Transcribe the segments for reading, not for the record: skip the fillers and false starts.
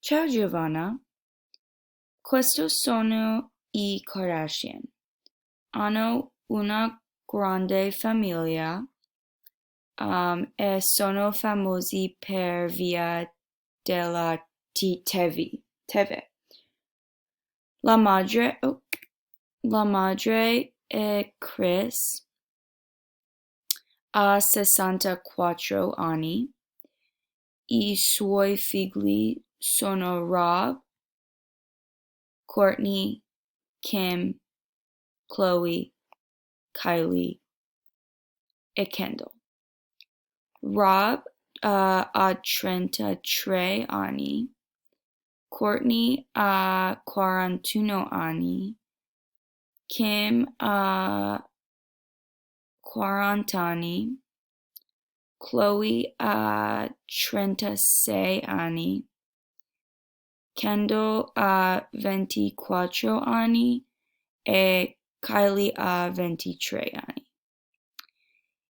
Ciao Giovanna, questo sono i Kardashian. Hanno una grande famiglia e sono famosi per via della TV. La madre è Kris, ha 64 anni. I suoi figli sono Rob, Courtney, Kim, Khloe, Kylie e Kendall. Rob ha 33 anni, Courtney ha 41 anni, Kim ha 40 anni, Khloe ha 36 anni, Kendall ha 24 anni e Kylie ha 23 anni.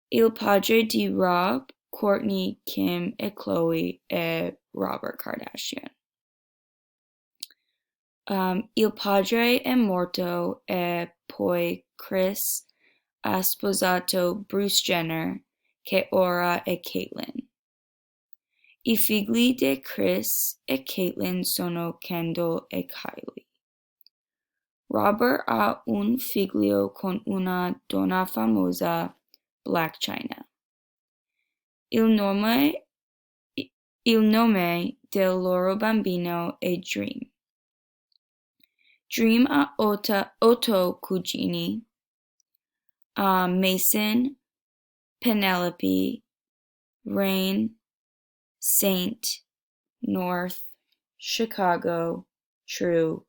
Il padre di Rob, Courtney, Kim e Khloe è Robert Kardashian. Il padre è morto e poi Kris ha sposato Bruce Jenner, che ora è Caitlyn. I figli di Kris e Caitlyn sono Kendall e Kylie. Robert ha un figlio con una donna famosa, Blac Chyna. Il nome del loro bambino è Dream. Dream ha 8 cugini: Mason, Penelope, Rain, Saint, North, Chicago, True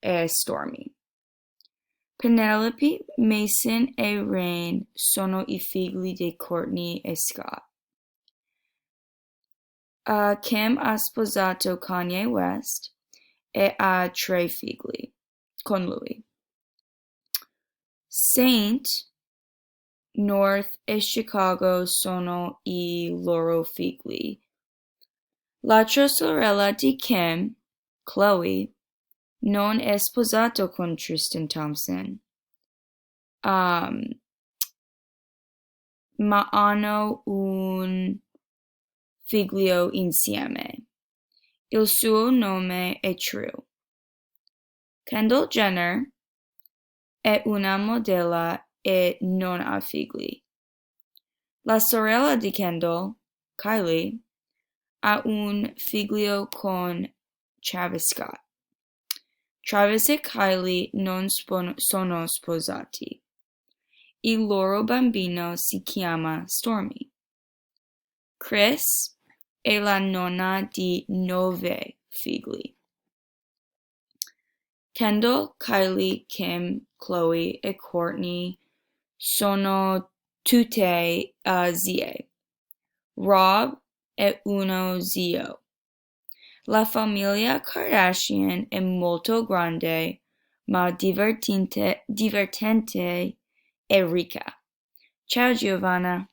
e Stormy. Penelope, Mason e Rain sono i figli di Courtney e Scott. Kim ha sposato Kanye West e ha 3 figli con lui. Saint, North e Chicago sono i loro figli. L'altra sorella di Kim, Khloe, non è sposato con Tristan Thompson, ma hanno un figlio insieme. Il suo nome è True. Kendall Jenner è una modella e non ha figli. La sorella di Kendall, Kylie, ha un figlio con Travis Scott. Travis e Kylie non sono sposati. Il loro bambino si chiama Stormy. Kris è la nonna di 9 figli. Kendall, Kylie, Kim, Khloe e Courtney sono tutte zie. Rob è uno zio. La famiglia Kardashian è molto grande, ma divertente e ricca. Ciao Giovanna.